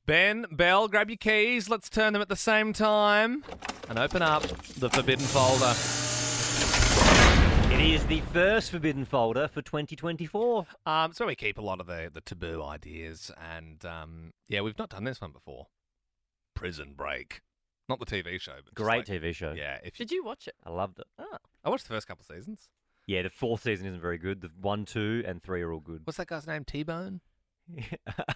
Ben, Belle, grab your keys. Let's turn them at the same time and open up the forbidden folder. It is the first forbidden folder for 2024. So we keep a lot of the taboo ideas, and we've not done this one before. Prison Break, not the TV show, but Great TV show. Yeah. Did you watch it? I loved it. Oh. I watched the first couple of seasons. Yeah, the fourth season isn't very good. The 1, 2, and 3 are all good. What's that guy's name? T-Bone.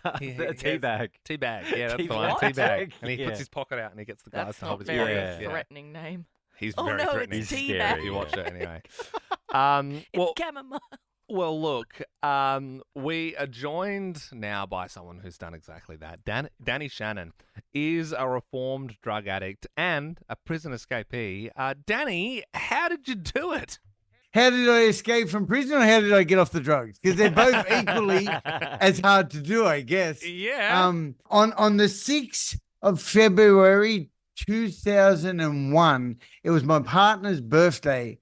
Teabag. Teabag. Yeah, that's the one. Teabag. Teabag. And he Yeah. puts his pocket out and he gets the glass That's to hold not his very pocket. Yeah. threatening name. He's Oh, very no, threatening. it's He's Teabag. scary. If you watch it anyway. It's chamomile. Well, look, we are joined now by someone who's done exactly that. Danny Shannon is a reformed drug addict and a prison escapee. Danny, how did you do it? How did I escape from prison or how did I get off the drugs? Because they're both equally as hard to do, I guess. Yeah. On the 6th of February 2001, it was my partner's birthday.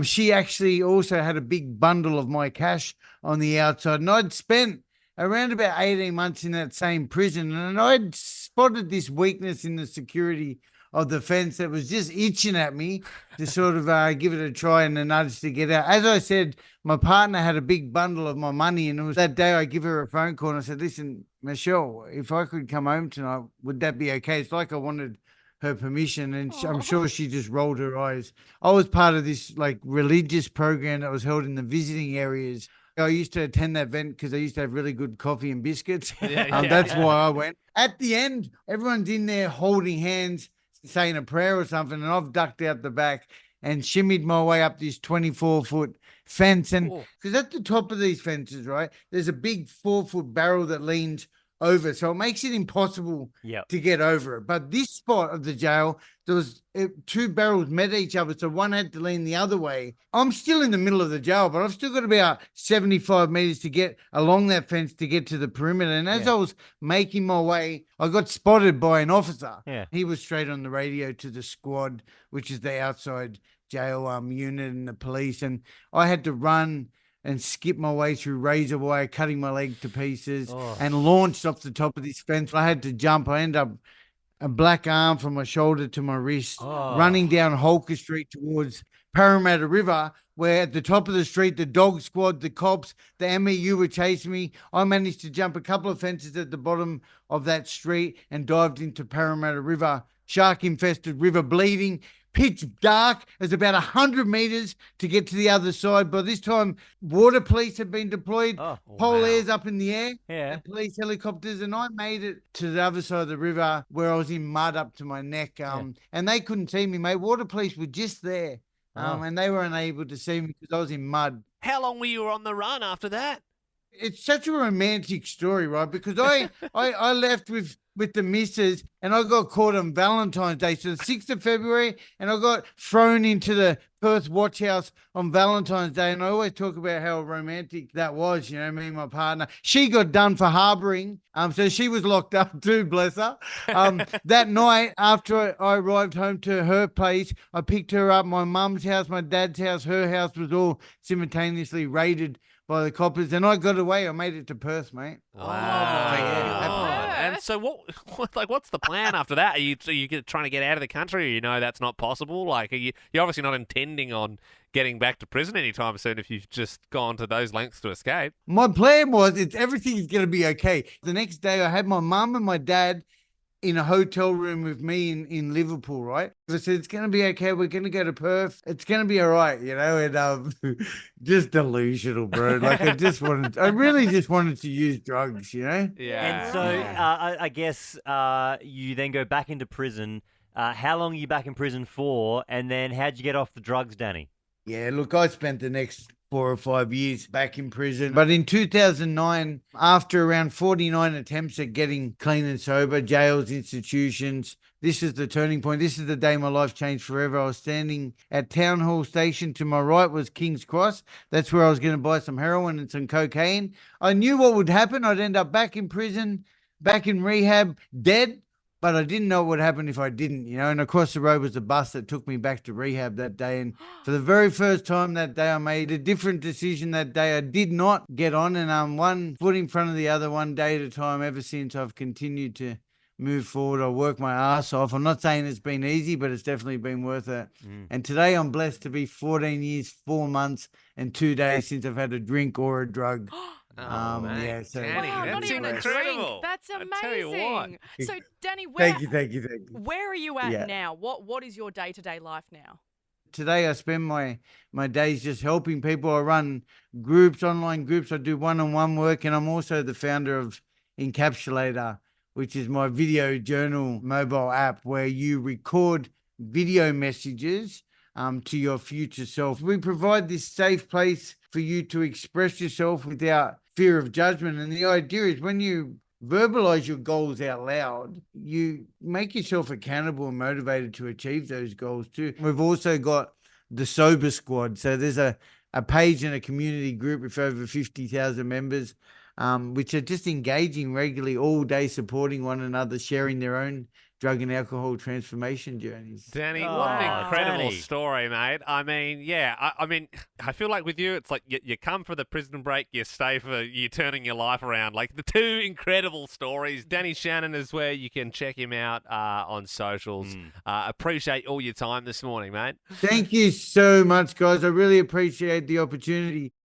She actually also had a big bundle of my cash on the outside, and I'd spent around about 18 months in that same prison, and I'd spotted this weakness in the security of the fence that was just itching at me to sort of give it a try and a nudge to get out. As I said, my partner had a big bundle of my money, and it was that day I give her a phone call and I said, listen, Michelle, if I could come home tonight, would that be okay? It's like I wanted her permission, and I'm sure she just rolled her eyes. I was part of this like religious program that was held in the visiting areas. I used to attend that event because I used to have really good coffee and biscuits. That's why I went. At the end, everyone's in there holding hands, saying a prayer or something, and I've ducked out the back and shimmied my way up this 24-foot fence. And because at the top of these fences, right, there's a big 4-foot barrel that leans over, so it makes it impossible to get over it. But this spot of the jail, there was 2 barrels met each other, so one had to lean the other way. I'm still in the middle of the jail, but I've still got about 75 meters to get along that fence to get to the perimeter. And as I was making my way, I got spotted by an officer. Yeah. He was straight on the radio to the squad, which is the outside jail unit, and the police, and I had to run and skip my way through razor wire, cutting my leg to pieces, and launched off the top of this fence. I had to jump. I ended up a black arm from my shoulder to my wrist, running down Holker Street towards Parramatta River, where at the top of the street, the dog squad, the cops, the MEU were chasing me. I managed to jump a couple of fences at the bottom of that street and dived into Parramatta River, shark-infested river, bleeding, pitch dark. It's about 100 meters to get to the other side. By this time, water police had been deployed, airs up in the air, and police helicopters, and I made it to the other side of the river where I was in mud up to my neck. And they couldn't see me, mate. Water police were just there, and they were unable to see me because I was in mud. How long were you on the run after that? It's such a romantic story, right? Because I left with the missus, and I got caught on Valentine's Day, so the 6th of February, and I got thrown into the Perth Watch House on Valentine's Day, and I always talk about how romantic that was, you know, me and my partner. She got done for harbouring, so she was locked up too, bless her. That night, after I arrived home to her place, I picked her up. My mum's house, my dad's house, her house was all simultaneously raided by the coppers, and I got away. I made it to Perth, mate. And so what's the plan after that? Are you trying to get out of the country, or you know that's not possible? Like, you're obviously not intending on getting back to prison anytime soon if you've just gone to those lengths to escape. My plan was everything is going to be okay. The next day, I had my mum and my dad in a hotel room with me in Liverpool, right? I said, it's going to be okay. We're going to go to Perth. It's going to be all right, you know? And just delusional, bro. Like, I really just wanted to use drugs, you know? Yeah. And so I guess you then go back into prison. How long are you back in prison for? And then how'd you get off the drugs, Danny? Yeah, look, I spent the next 4 or 5 years back in prison. But in 2009, after around 49 attempts at getting clean and sober, jails, institutions, this is the turning point. This is the day my life changed forever. I was standing at Town Hall Station. To my right was King's Cross. That's where I was going to buy some heroin and some cocaine. I knew what would happen. I'd end up back in prison, back in rehab, dead, but I didn't know what would happen if I didn't, you know. And across the road was the bus that took me back to rehab that day. And for the very first time that day, I made a different decision that day. I did not get on, and one foot in front of the other, one day at a time. Ever since, I've continued to move forward. I work my ass off. I'm not saying it's been easy, but it's definitely been worth it. And today I'm blessed to be 14 years, 4 months, and 2 days since I've had a drink or a drug. mate, Yeah, so Danny, Wow, not that's even a incredible. drink. That's I tell you what. amazing. So, Danny, where Thank you, thank you, thank you. where are you at Yeah. now? What is your day-to-day life now? Today I spend my days just helping people. I run groups, online groups. I do one-on-one work, and I'm also the founder of Encapsulator, which is my video journal mobile app where you record video messages to your future self. We provide this safe place for you to express yourself without fear of judgment. And the idea is when you verbalize your goals out loud, you make yourself accountable and motivated to achieve those goals too. We've also got the Sober Squad. So there's a page and a community group with over 50,000 members, which are just engaging regularly all day, supporting one another, sharing their own drug and alcohol transformation journeys. Danny, what Oh, an incredible Danny. story, mate. I mean, yeah, I feel like with you, it's like you come for the prison break, you stay for you turning your life around. Like the two incredible stories. Danny Shannon is where you can check him out on socials. Appreciate all your time this morning, mate. Thank you so much, guys. I really appreciate the opportunity.